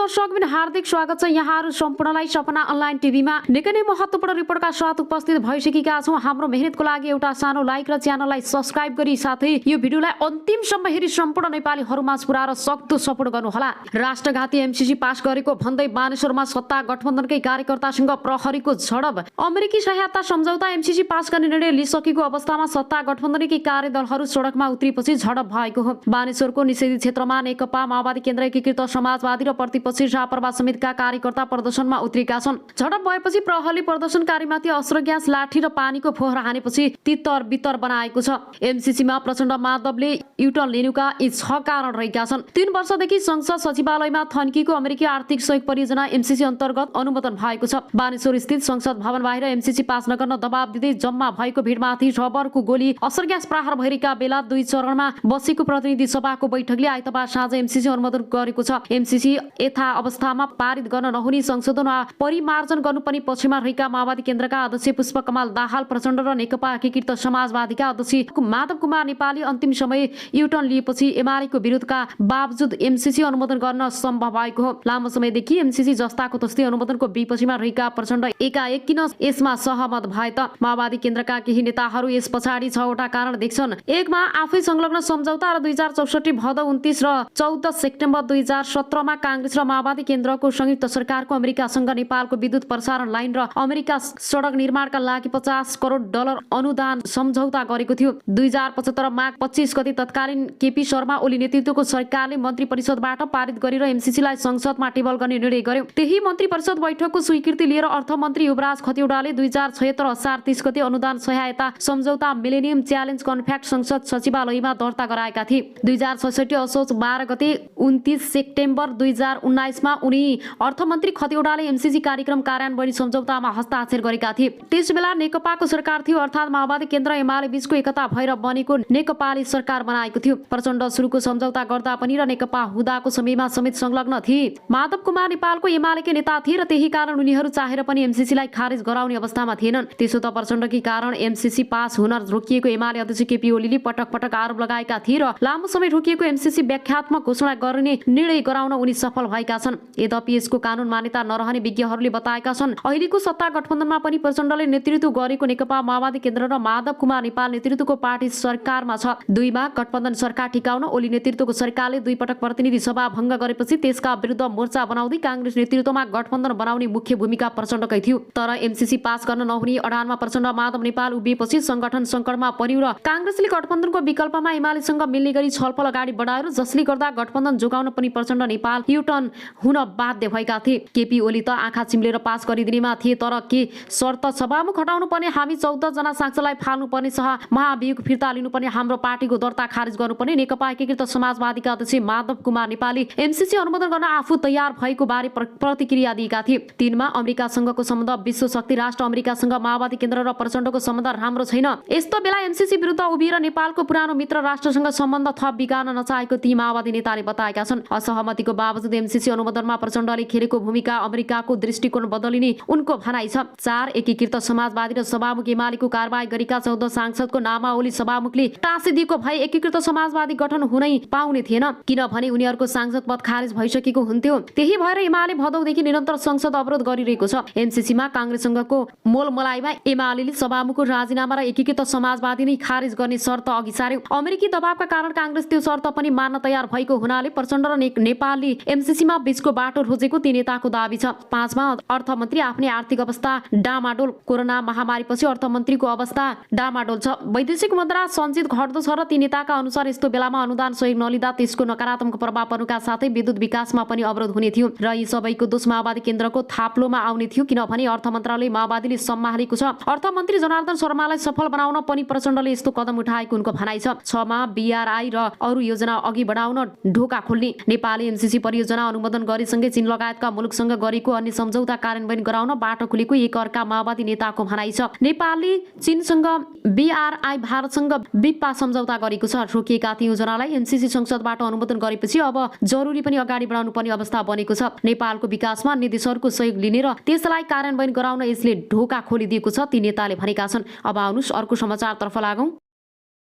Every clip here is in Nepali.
दर्शकबिन हार्दिक स्वागत छ यहाँहरु सम्पूर्णलाई सपना अनलाइन टिभीमा। निकै नै महत्त्वपूर्ण रिपोर्टका साथ उपस्थित भइसकेका छौं। हाम्रो मेहनतको लागि एउटा सानो लाइक र च्यानललाई सब्स्क्राइब गरी साथै यो भिडियोलाई अन्तिमसम्म हेरी सम्पूर्ण नेपालीहरुमा पुर्याएर सक्दो सपोर्ट गर्नुहोला। राष्ट्रघाती एमसीसी पास गरेको भन्दै बानेश्वरमा सत्ता गठबन्धनकै कार्यकर्तासँग प्रहरीको झडप। अमेरिकी सहायता सम्झौता एमसीसी पास गर्ने निर्णय लिइसकेको अवस्थामा सत्ता गठबन्धनकै कार्यदलहरू सडकमा उत्रिएपछि झडप भएको हो। बानेश्वरको निषेधित क्षेत्रमा नेकपा माओवादी केन्द्र एकीकृत समाजवादी र प्रतिपक्षी राप्रपा समितिका कार्यकर्ता प्रदर्शनमा उत्रिएका छन्। झडप भएपछि प्रहरीले प्रदर्शनकारीमाथि अस्त्र ग्यास लाठी र पानीको फोहर हानेपछि तितर बितर बनाएको छ। एमसीसीमा प्रचण्ड माधवले युटर्न लिनुका यी 6 कारण रहेका छन्। 3 वर्षदेखि संसद सचिवालयमा थन्किएको अमेरिकी आर्थिक सहयोग परियोजना एमसीसी अन्तर्गत अनुमोदन भएको छ। बानेश्वर स्थित संसद भवन बाहिर एमसीसी पास नगर्न दबाब दिँदै जम्मा भएको भिडमाथि रबरको गोली अस्त्र ग्यास प्रहार भएका बेला 2 चरणमा बसेको प्रतिनिधि सभाको बैठकले आइतबार साँझ एमसीसी अनुमोदन गरेको छ। एमसीसी यथा अवस्थामा पारित गर्न नहुने संशोधन वा परिमार्जन गर्नुपर्ने पक्षमा रहेका माओवादी केन्द्रका अध्यक्ष पुष्पकमल दाहाल प्रचण्ड र नेकपा एकीकृत समाजवादीका अध्यक्ष माधव कुमार नेपाली अन्तिम समय युटर्न लिएपछि एमालेको विरोधका बावजुद एमसीसी अनुमोदन गर्न सम्भव भएको हो। लामो समयदेखि एमसीसी जस्ताको तस्तै अनुमोदनको विपक्षीमा रहेका प्रचण्ड एकाएक किन यसमा सहमत भए त? माओवादी केन्द्रका केही नेताहरू यस पछाडि 6 वटा कारण देख्छन्। 1 मा आफै संलग्न सम्झौता र 2064 भदौ 29 र 14 सेप्टेम्बर 2017 मा कांग्रेस र माओवादी केन्द्रको संयुक्त सरकारको अमेरिकासँग नेपालको विद्युत प्रसारण लाइन र अमेरिका सडक निर्माणका लागि $50 करोड अनुदान सम्झौता गरेको थियो। 2075 माघ 25 गते तत्कालीन केपी शर्मा ओली नेतृत्वको सरकारले मन्त्री परिषदबाट पारित गरेर एमसीसीलाई संसदमा टेबल गर्ने निर्णय गर्यो। त्यही मन्त्री परिषद बैठकको स्वीकृति लिएर अर्थमन्त्री युवराज खतिवडाले 2076 असार 30 गते अनुदान सहायता सम्झौता मिलेनियम च्यालेन्ज कन्फ्याक्ट संसद सचिवालयमा दर्ता गराएका थिए। 2066 असोज 12 गते 29 सेप्टेम्बर 2019 मा उनी अर्थमन्त्री खतिवडाले एमसीसी कार्यक्रम कार्यान्वयन सम्झौतामा हस्ताक्षर गरेका थिए। त्यसबेला नेकपाको सरकार थियो, अर्थात् माओवादी केन्द्र एमाले बीचको एकता भएर बनेको नेकपाले सरकार बनाएको थियो। प्रचण्ड सुरुको सम्झौता गर्दा पनि र नेकपा हुँदाको समयमा समेत संलग्न थिए। माधव कुमार नेपालको एमालेकै नेता थिए र त्यही कारण उनीहरू चाहेर पनि एमसीसीलाई खारेज गराउने अवस्थामा थिएनन्। त्यसो त प्रचण्डकै कारण एमसीसी पास हुन रोकिएको एमाले अध्यक्ष केपी ओलीले पटक पटक आरोप लगाएका थिए र लामो समय रोकिएको एमसीसी व्याख्यात्मक घोषणा गर्ने निर्णय गराउन उनी सफल भएका छन्। यद्यपि यसको कानून मान्यता नरहने विज्ञहरूले बताएका छन्। अहिलेको सत्ता गठबन्धनमा पनि प्रचण्डले नेतृत्व गरेको नेकपा माओवादी केन्द्र र माधव कुमार नेपाल नेतृत्वको पार्टी सरकारमा छ। 2 मा गठबन्धन सरकार ठिकाउन ओली नेतृत्वको सरकारले 2 पटक प्रतिनिधि सभा भङ्ग गरेपछि त्यसका विरुद्ध मोर्चा बनाउँदै कांग्रेस नेतृत्वमा गठबन्धन बनाउने मुख्य भूमिका प्रचण्डकै थियो। तर एमसीसी पास गर्न नहुने अडानमा प्रचण्ड माधव नेपाल उभिएपछि संगठन संकटमा पर्यो र कांग्रेसले गठबन्धनको विकल्पमा एमालेसँग मिल्ने गरी छलफल अगाडि बढायो, जसले गर्दा गठबन्धन जोगाउन पनि प्रचण्ड नेपाल युटर्न हुन बाध्य भएका थिए। केपी ओली त आँखा चिम्लेर पास गरिदिनेमा थिए, तर के शर्त सभामुख हटाउनु पर्ने, हामी 14 जना सांसदलाई फाल्नु पर्ने, महाभियोग फिर्ता लिनुपर्ने, हाम्रो पार्टीको दर्ता खारेज गर्नुपर्ने। नेकपा एकीकृत समाजवादीका अध्यक्ष माधव कुमार नेपालले एमसीसी अनुमोदन गर्न आफू तयार भएको बारे प्रतिक्रिया दिएका थिए। 3 मा अमेरिकासँगको सम्बन्ध विश्व शक्ति राष्ट्र अमेरिकासँग माओवादी केन्द्र र प्रचण्डको सम्बन्ध राम्रो छैन। यस्तो बेला एमसीसी विरुद्ध उभिएर नेपालको पुरानो मित्र राष्ट्रसँग सम्बन्ध थप बिगार्न नचाहेको ती माओवादी नेताले बताएका छन्। असहमतिको बावजुद एमसीसी अनुमोदनमा प्रचण्डले खेलेको भूमिका अमेरिकाको दृष्टिकोण बदलिने उनको भनाइ छ। 4 एकीकृत समाजवादी र सभामुख एमालेको कारबाही गरेका 14 सांसदको नामावली सभामुखले टाँसिदिएको भए एकीकृत समाजवादी गठन हुनै पाउने थिएन, किनभने उनीहरूको सांसद पद खारेज भइसकेको हुन्थ्यो। त्यही भएर एमाले भदौदेखि निरन्तर संसद अवरोध गरिरहेको छ। एमसीसीमा कांग्रेससँगको मोलमलाइमा एमालेले सभामुखको राजीनामा र एकीकृत समाजवादी नै खारेज गर्ने शर्त अघि सार्यो। अमेरिकी दबावका कारण कांग्रेस त्यो शर्त पनि मान्न तयार भएको हुनाले प्रचण्ड र नेपालले एमसीसीमा बीचको बाटो रोजेको ती नेताको दाबी छ। 5 मा अर्थमन्त्री आफ्नै आर्थिक अवस्था डामाडोल। कोरोना महामारीपछि अर्थमन्त्रीको अवस्था डामाडोल छ। वैदेशिक मुद्रा सञ्चित घट्दो छ र ती नेताका अनुसार यस्तो बेलामा अनुदान सहयोग नलिँदा त्यसको नकारात्मक प्रभाव पर्नुका साथै विद्युत विकासमा पनि अवरोध हुने थियो र यी सबैको दोष माओवादी केन्द्रको थाप्लोमा आउने थियो, किनभने अर्थ मन्त्रालय माओवादीले सम्हालेको छ। अर्थमन्त्री जनार्दन शर्मालाई सफल बनाउन पनि प्रचण्डले यस्तो कदम उठाएको उनको भनाइ छ। 6 मा बीआरआई र अरू योजना अघि बढाउन ढोका खोल्ने। नेपालले एमसीसी परियोजना अनुमोदन गरेसँगै चीन लगायतका मुलुकसँग गरेको अन्य सम्झौता कार्यान्वयन गराउन बाटो खुलेको एक अर्का माओवादी नेताको भनाइ छ। नेपालले चीनसँग बीआरआई भारतसँग बिप्पा सम्झौता गरेको छ। रोकिएका ती योजनालाई एमसीसी संसदबाट अनुमोदन गरेपछि अब जरुरी पनि अगाडि बढाउनु पर्ने अवस्था बनेको छ। नेपालको विकासमा अन्य देशहरूको सहयोग लिने र त्यसलाई कार्यान्वयन गराउन यसले ढोका खोलिदिएको छ, ती नेताले भनेका छन्। अब आउनुस् अर्को समाचारतर्फ लागौं।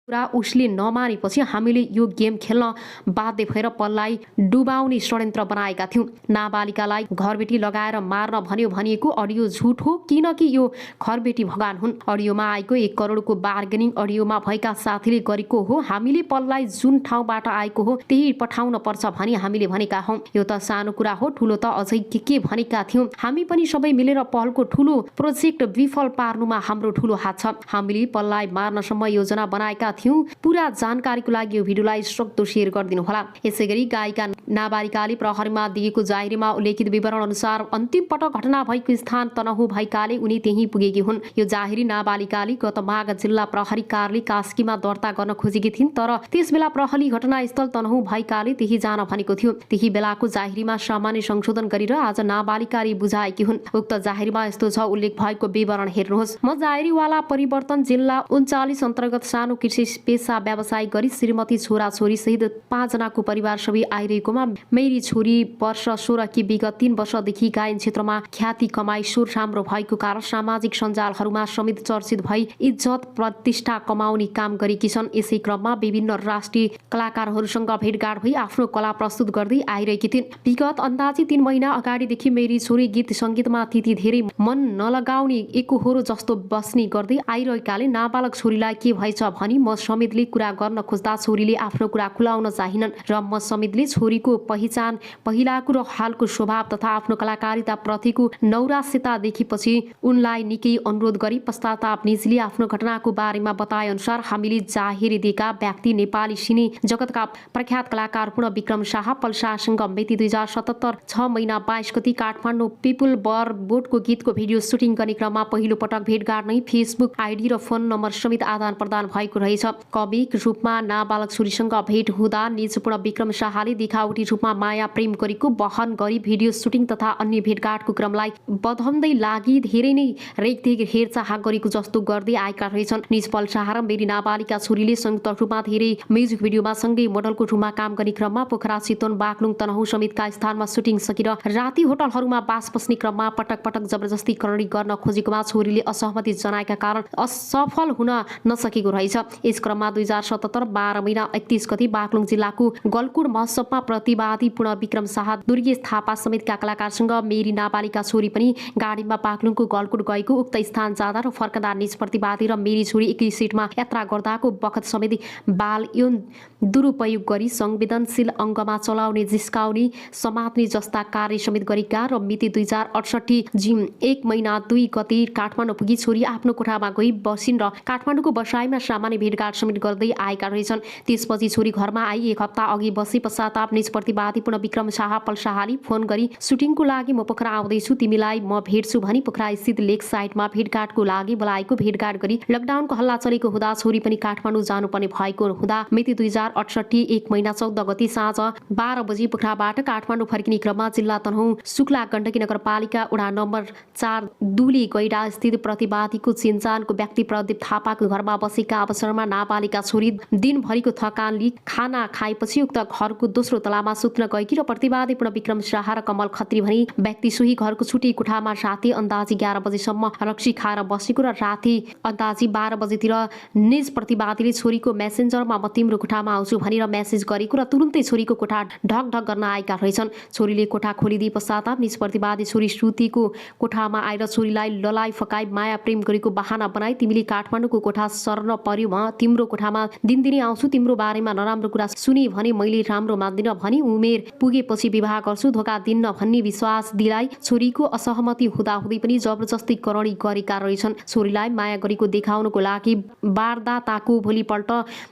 कुरा उसले नमानेपछि हामीले यो गेम खेल्न बाध्य भएर पललाई डुबाउने षड्यन्त्र बनाएका थियौँ। नाबालिकालाई घरबेटी लगाएर मार्न भन्यो भनिएको अडियो झुट हो, किनकि यो घरबेटी भगवान हुन्। अडियोमा आएको 1 करोडको बार्गेनिङ अडियोमा भएका साथीले गरेको हो। हामीले पललाई जुन ठाउँबाट आएको हो त्यही पठाउन पर्छ भनी हामीले भनेका हौँ। यो त सानो कुरा हो, ठुलो त अझै के भनेका थियौँ। हामी पनि सबै मिलेर पलको ठुलो प्रोजेक्ट विफल पार्नुमा हाम्रो ठुलो हात छ। हामीले पललाई मार्नसम्म योजना बनाएका थियौँ। पूरा जानकारीको लागि यो भिडियोलाई सक्दो शेयर गरिदिनु होला। यसैगरी गायिका नाबालिकाले प्रहरीमा दिएको जाहेरीमा उल्लेखित विवरण अनुसार अन्तिम पटक घटना भएको स्थान तनहु भएकाले उनी त्यही पुगेकी हुन्। यो जाहेरी नाबालिकाले गत माघ जिल्ला प्रहरी कार्यालय कास्कीमा दर्ता गर्न खोजेकी थिइन्, तर त्यसबेला प्रहरी घटनास्थल तनहु भएकाले त्यही जान भनेको थियो। त्यही बेलाको जाहेरीमा सामान्य संशोधन गरेर आज नाबालिकाले बुझाएकी हुन्। उक्त जाहेरीमा यस्तो छ, उल्लेख भएको विवरण हेर्नुहोस्। म जाहेरीवाला परिवर्तन जिल्ला 39 अन्तर्गत सानो कृषि पेसा व्यवसाय गरी श्रीमती छोरा छोरी सहित 5 जनाको परिवार सबै आइरहेकोमा मेरी छोरी वर्ष 16 कि विगत 3 वर्षदेखि गायन क्षेत्रमा ख्याति कमाई सुर राम्रो भएको कारण सामाजिक सञ्जालहरूमा समेत चर्चित भई इज्जत प्रतिष्ठा कमाउने काम गरेकी छन्। यसै क्रममा विभिन्न राष्ट्रिय कलाकारहरूसँग भेटघाट भई आफ्नो कला प्रस्तुत गर्दै आइरहेकी थिइन्। विगत अन्दाजी 3 महिना अगाडिदेखि मेरी छोरी गीत सङ्गीतमा त्यति धेरै मन नलगाउने एकोहोरो जस्तो बस्ने गर्दै आइरहेकाले नाबालक छोरीलाई के भएछ भनी म समेतले कुरा गर्न खोज्दा छोरीले आफ्नो कुरा खुलाउन चाहिनन् र म समेतले छोरीको पहिचान, पहिलाको र हालको स्वभाव तथा आफ्नो कलाकारिता प्रतिको नौरास्यता देखेपछि उनलाई निकै अनुरोध गरी पश्चाताप निजले आफ्नो घटनाको बारेमा बताए अनुसार हामीले जाहेरी दिएका व्यक्ति नेपाली सिने जगतका प्रख्यात कलाकार पूर्ण विक्रम शाह पल्सासँग मिति 2077 6 महिना 22 गति काठमाडौँ पिपुल बर बोटको गीतको भिडियो सुटिङ गर्ने क्रममा पहिलो पटक भेटघाट नै फेसबुक आइडी र फोन नम्बर समेत आदान प्रदान भएको रहेछ। कमिक रूपमा नाबालक छोरीसँग भेट हुँदा निजपूर्ण विक्रम शाहले देखावटी रूपमा माया प्रेम गरेको बहन गरी भिडियो सुटिङ तथा अन्य भेटघाटको क्रमलाई बधाउँदै लागि धेरै नै रेखदेख हेरचाह गरेको जस्तो गर्दै आएका रहेछन्। निजपल शाह र मेरी नाबालिका छोरीले संयुक्त रूपमा धेरै म्युजिक भिडियोमा सँगै मोडलको रूपमा काम गर्ने क्रममा पोखरा चितवन बागलुङ तनहु समेतका स्थानमा सुटिङ सकेर राति होटलहरूमा बास बस्ने क्रममा पटक पटक जबरजस्ती करणी गर्न खोजेकोमा छोरीले असहमति जनाएका कारण असफल हुन नसकेको रहेछ। यस क्रममा 2077 12 महिना 31 गति बागलुङ जिल्लाको गलकुट महोत्सवमा प्रतिवादी पूर्ण विक्रम शाह, दुर्गेश थापा समेतका कलाकारसँग मेरी नाबालिका छोरी पनि गाडीमा बागलुङको गलकुट गएको। उक्त स्थान जाँदा र फर्कँदा निज प्रतिवादी र मेरी छोरी एकै सिटमा यात्रा गर्दाको बखत समेत बाल यौन दुरुपयोग गरी संवेदनशील अङ्गमा चलाउने, जिस्काउने, समात्ने जस्ता कार्य समेत गरेका र मिति 2068 जिम 1 महिना 2 गति काठमाडौँ पुगी छोरी आफ्नो कोठामा गई बसिन् र काठमाडौँको बसाइमा सामान्य भेटघाट समेत गर्दै आएका रहेछन्। त्यसपछि छोरी घरमा आई 1 हप्ता अघि बसे पश्चाताप निज प्रतिवादी पूर्ण विक्रम शाह पल्साहाले फोन गरी सुटिङको लागि म पोखरा आउँदैछु, तिमीलाई म भेट्छु भनी पोखरा स्थित लेक साइडमा भेटघाटको लागि बोलाएको। भेटघाट गरी लकडाउनको हल्ला चलेको हुँदा छोरी पनि काठमाडौँ जानुपर्ने भएको हुँदा मिति 2068 1 महिना 14 गति साँझ 12 बजी पोखराबाट काठमाडौँ फर्किने क्रममा जिल्ला तनहुँ शुक्ला गण्डकी नगरपालिका वडा नम्बर 4 दुली गैडा स्थित प्रतिवादीको चिन्जानको व्यक्ति प्रदीप थापाको घरमा बसेका अवसरमा नाबालिका छोरी दिनभरिको थकानले खाना खाएपछि उक्त घरको दोस्रो तलामा सुत्न गएकी र प्रतिवादी पूर्ण विक्रम शाह र कमल खत्री भनी व्यक्ति सोही घरको छुट्टी कोठामा राति अन्दाजी 11 बजेसम्म रक्सी खाएर बसेको र राति अन्दाजी 12 बजेतिर निज प्रतिवादीले छोरीको मेसेन्जरमा म तिम्रो कोठामा आउँछु भनेर मेसेज गरेको र तुरुन्तै छोरीको कोठा ढक ढक गर्न आएका रहेछन्। छोरीले कोठा खोलिदिए पश्चात निज प्रतिवादी छोरी श्रुतिको कोठामा आएर छोरीलाई ललाई फकाई माया प्रेम गरेको बहाना बनाई तिमीले काठमाडौँको कोठा सर्न पर्यो, म तिम्रो कोठामा दिनदिनै आउँछु, तिम्रो बारेमा नराम्रो कुरा सुने भने मैले राम्रो मान्दिन भनी उमेर पुगेपछि विवाह गर्छु, धोका दिन्न भन्ने विश्वास दिलाई छोरीको असहमति हुँदाहुँदै पनि जबरजस्ती करणी गरेका रहेछन्। छोरीलाई माया गरेको देखाउनको लागि वारदाताको भोलिपल्ट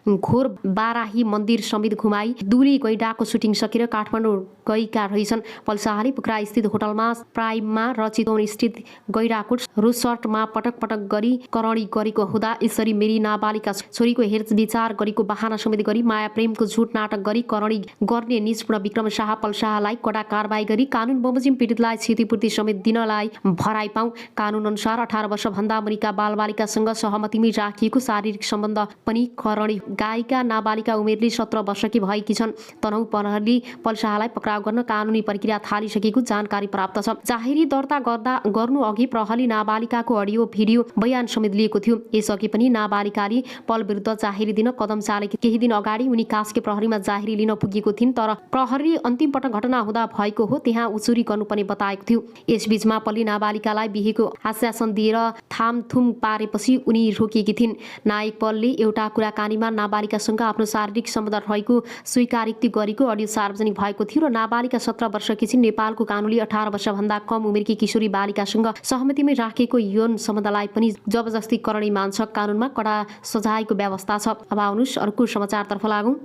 घोर बाराही मन्दिर समेत घुमाई दुली गैडाको सुटिङ सकेर काठमाडौँ गएका रहेछन्। पल्साहाले पोखरा स्थित होटलमा प्राइममा र चितवन स्थित गैडाकोट रिसोर्टमा पटक पटक गरी करणी गरेको हुँदा यसरी मेरी नाबालिका छोरीको हेरविचार गरेको बहाना समेत गरी माया प्रेमको झुट नाटक गरी करणी गर्ने निजपूर्ण विक्रम शाह पल्साहालाई कडा कारबाही गरी कानुन बमोजिम पीडितलाई क्षतिपूर्ति समेत दिनलाई भराइ पाऊ। कानुन अनुसार 18 वर्षभन्दा मुनिका बालबालिकासँग सहमतिमै राखिएको शारीरिक सम्बन्ध पनि करणी। गायिका नाबालिका उमेरले 17 वर्षकी भएकी छन्। तनहु प्रहरीले पल्साहालाई पक्राउ गर्न कानुनी प्रक्रिया थालिसकेको जानकारी प्राप्त छ। जाहेरी दर्ता गर्नु अघि प्रहरीले नाबालिकाको अडियो भिडियो बयान समेत लिएको थियो। यसअघि पनि नाबालिकाले पल पल विरुद्ध जाहेरी दिन कदम चालेकी। केही दिन अगाडि उनी कास्के प्रहरीमा जाहेरी लिन पुगेको थिइन्, तर प्रहरी अन्तिम पटक घटना हुँदा भएको हो, त्यहाँ उचुरी गर्नुपर्ने बताएको थियो। यसबीचमा पल्ली नाबालिकालाई बिहेको आश्वासन दिएर थामथुम पारेपछि उनी रोकिएकी थिइन्। नायक पलले एउटा कुराकानीमा नाबालिकासँग आफ्नो शारीरिक सम्बन्ध रहेको स्वीकारोक्ति गरेको अडियो सार्वजनिक भएको थियो र नाबालिका 17 वर्षकी छिन्। नेपालको कानुनले 18 वर्षभन्दा कम उमेरकी किशोरी बालिकासँग सहमतिमै राखेको यौन सम्बन्धलाई पनि जबरजस्ती करणी मान्छ। कानुनमा कडा सजायको व्यवस्था छ। अब आउनुहोस् अर्को समाचारतर्फ लागौँ।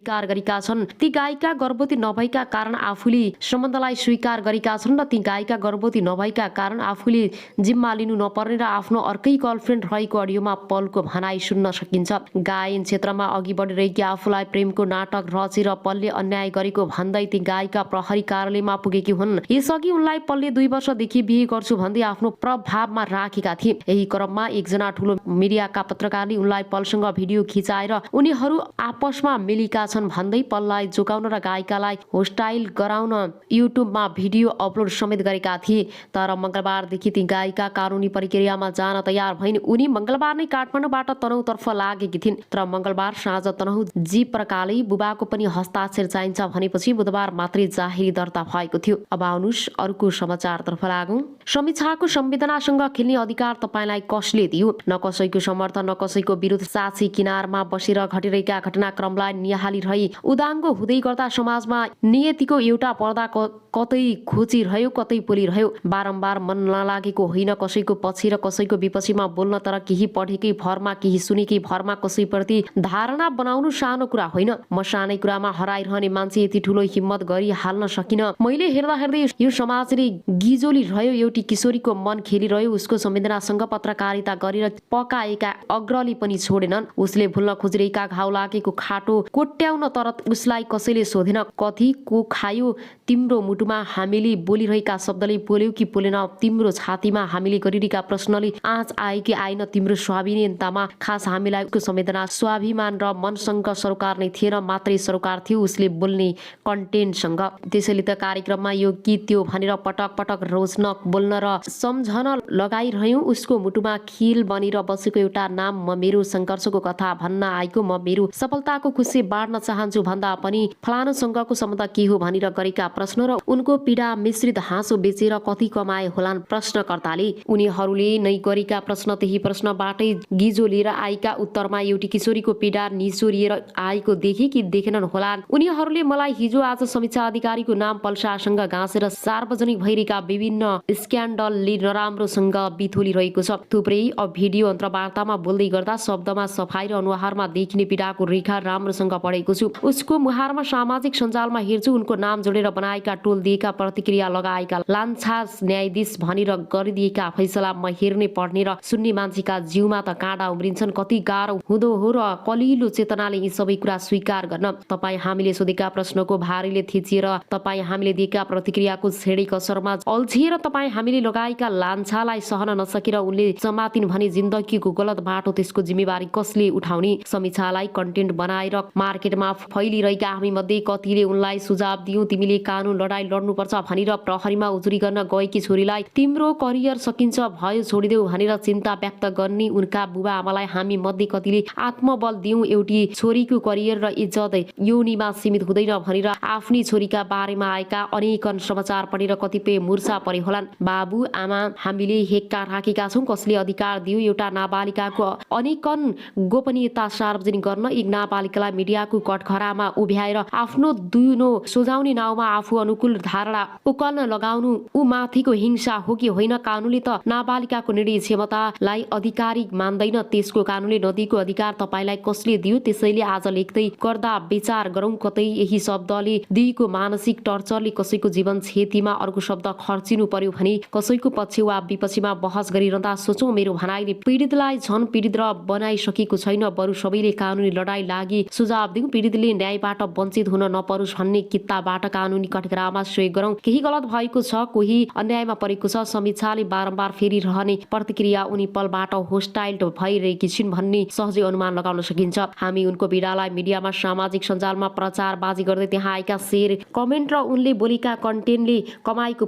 स्वीकार गरेका छन्। ती गायिका गर्भवती नभएका कारण आफूले सम्बन्धलाई स्वीकार गरेका छन् र ती गायिका गर्भवती नभएका कारण आफूले जिम्मा लिनु नपर्ने र आफ्नो अर्कै गर्लफ्रेन्ड रहेको अडियोमा पलको भनाइ सुन्न सकिन्छ। गायन क्षेत्रमा अघि बढिरहेकी आफूलाई प्रेमको नाटक रचेर पलले अन्याय गरेको भन्दै ती गायिका प्रहरी कार्यालयमा पुगेकी हुन्। यसअघि उनलाई पलले 2 वर्षदेखि बिहे गर्छु भन्दै आफ्नो प्रभावमा राखेका थिए। यही क्रममा एकजना ठुलो मिडियाका पत्रकारले उनलाई पलसँग भिडियो खिचाएर उनीहरू आपसमा मिलेका छन् भन्दै पललाई जोगाउन र गायिकालाई होस्टाइल गराउन युट्युबमा भिडियो अपलोड समेत गरेका थिए। तर मंगलबारदेखि ती गायिका कानुनी प्रक्रियामा जान तयार भइन्। उनी मंगलबार नै काठमाडौँबाट तनहुँतर्फ लागेकी थिइन्, तर मंगलबार साँझ तनहुँ जीप प्रकारले बुबाको पनि हस्ताक्षर चाहिन्छ भनेपछि बुधबार मात्रै जाहेरी दर्ता भएको थियो। अब आउनुहोस् अर्को समाचारतर्फ लागौँ। समीक्षाको संवेदनासँग खेल्ने अधिकार तपाईँलाई कसले दियो? न कसैको समर्थन न कसैको विरुद्ध साक्षी किनारमा बसेर घटिरहेका घटनाक्रमलाई निहाली रही उदाङ्गो हुँदै गर्दा समाजमा नियतिको एउटा पर्दा कतै खोचिरह्यो कतै पोलिरह्यो। बारम्बार मन नलागेको होइन कसैको पक्ष र कसैको विपक्षीमा बोल्न, तर केही पढेकै भरमा केही सुनेकै भरमा कसैप्रति धारणा बनाउनु सानो कुरा होइन। म सानै कुरामा हराइरहने मान्छे यति ठुलो हिम्मत गरी हाल्न सकिन। मैले हेर्दा हेर्दै यो समाजले गिजोली रह्यो। एउटी किशोरीको मन खेलिरह्यो। उसको संवेदनासँग पत्रकारिता गरेर पकाएका अग्रली पनि छोडेनन्। उसले भुल्न खोजिरहेका घाउ लागेको खाटो कोट्याउन, तर उसलाई कसैले सोधेन कति को खायो तिम्रो मुटुमा हामीले बोलिरहेका शब्दले बोल्यो कि बोलेन? तिम्रो छातीमा हामीले गरिरहेका प्रश्नले आँच आयो कि आएन? तिम्रो स्वाभिमानतामा खास हामीलाई उसको संवेदना स्वाभिमान र मनसँग सरोकार नै थिएन, मात्रै सरोकार थियो उसले बोल्ने कन्टेन्टसँग। त्यसैले त कार्यक्रममा यो कि त्यो भनेर पटक पटक रोज्न बोल्न र सम्झन लगाइरह्यौँ। उसको मुटुमा खिल बनेर बसेको एउटा नाम म मेरो सङ्घर्षको कथा भन्न आएको, म मेरो सफलताको खुसी बाँड्न चाहन्छु भन्दा पनि फलानुसँगको सम्बन्ध के हो भनेर गरेका प्रश्न र उनको पीडा मिश्रित हाँसो बेचेर कति कमाए होलान् प्रश्नकर्ताले। उनीहरूले नै गरेका प्रश्न त्यही प्रश्नबाटै गिजो लिएर आएका उत्तरमा एउटी किशोरीको पीडा निचोरिएर आएको देखे कि देखेनन् होलान्। उनीहरूले मलाई हिजो आज समीक्षा अधिकारीको नाम पल्सासँग घाँसेर सार्वजनिक भइरहेका विभिन्न स्क्यान्डलले नराम्रोसँग बिथोलिरहेको छ। थुप्रै भिडियो अन्तर्वार्तामा बोल्दै गर्दा शब्दमा सफाई र अनुहारमा देखिने पीडाको रेखा राम्रोसँग पढेको छु। उसको मुहारमा सामाजिक सञ्जालमा हेर्छु उनको नाम जोडेर बनाएका टोल दिएका प्रतिक्रिया लगाएका लान्छास न्यायाधीश भनेर गरिदिएका फैसला म हेर्ने पढ्ने र सुन्ने मान्छेका जिउमा त काँडा उम्रिन्छन्। कति गाह्रो हुँदो हो र कलिलो चेतनाले यी सबै कुरा स्वीकार गर्न। तपाईँ हामीले सोधेका प्रश्नको भारीले थिचिएर तपाईँ हामीले दिएका प्रतिक्रियाको छेडे कसरमा अल्झिएर तपाईँ हामीले लगाएका लान्छालाई सहन नसकेर उनले समातिन् भने जिन्दगीको गलत बाटो त्यसको जिम्मेवारी कसले उठाउने? समीक्षालाई कन्टेन्ट बनाएर मार्केटमा फैलिरहेका हामी मध्ये कतिले उनलाई सुझाव दियौँ तिमीले कानुन लडाई लड्नुपर्छ भनेर प्रहरीमा उजुरी गर्न गएकी छोरीलाई तिम्रो करियर सकिन्छ भयो छोडिदेऊ भनेर चिन्ता व्यक्त गर्ने उनका बुबा आमालाई हामी मध्ये कतिले आत्मबल दियौँ एउटी छोरीको करियर र इज्जत योनिमा सीमित हुँदैन भनेर आफ्नी छोरीका बारेमा आएका अनेकन समाचार पढेर कतिपय मुर्छा परे होलान्। बाबु आमा हामीले हेक्का राखेका छौँ, कसले अधिकार दियो एउटा नाबालिकाको अनेकन गोपनीयता सार्वजनिक गर्न? एक नाबालिकालाई मिडियाको कठघरामा उभ्याएर आफ्नो दुनो सोझाउने नाउँमा आफू अनुकूल धारणा उकल्न लगाउनु ऊ माथिको हिंसा हो कि होइन? कानुनले त नाबालिकाको निर्णय क्षमतालाई अधिकारी मान्दैन, त्यसको कानुनले नदीको अधिकार तपाईँलाई कसले दियो? त्यसैले आज लेख्दै गर्दा विचार गरौँ कतै यही शब्दले दिएको मानसिक टर्चरले कसैको जीवन क्षतिमा अर्को शब्द खर्चिनु पर्यो भने कसैको पक्ष वा विपक्षीमा बहस गरिरहँदा सोचौँ मेरो भनाइले पीडितलाई झन पीडित र बनाइसकेको छैन, बरु सबैले कानुनी लडाई लागि सुझाव दिउँ, पीडितले न्यायबाट वञ्चित हुन नपरोस् भन्ने कित्ताबाट कानुनी कठघरामा सहयोग गरौँ। केही गलत भएको छ, कोही अन्यायमा परेको छ, समीक्षाले बारम्बार फेरिरहने प्रतिक्रिया उनी पलबाट होस्टाइल भइरहेकी छिन् भन्ने सहजै अनुमान लगाउन सकिन्छ। हामी उनको पीडालाई मिडियामा सामाजिक सञ्जालमा प्रचारबाजी गर्दै त्यहाँ आएका शेयर कमेन्ट र उनले बोलेका कन्टेन्टले कमाएको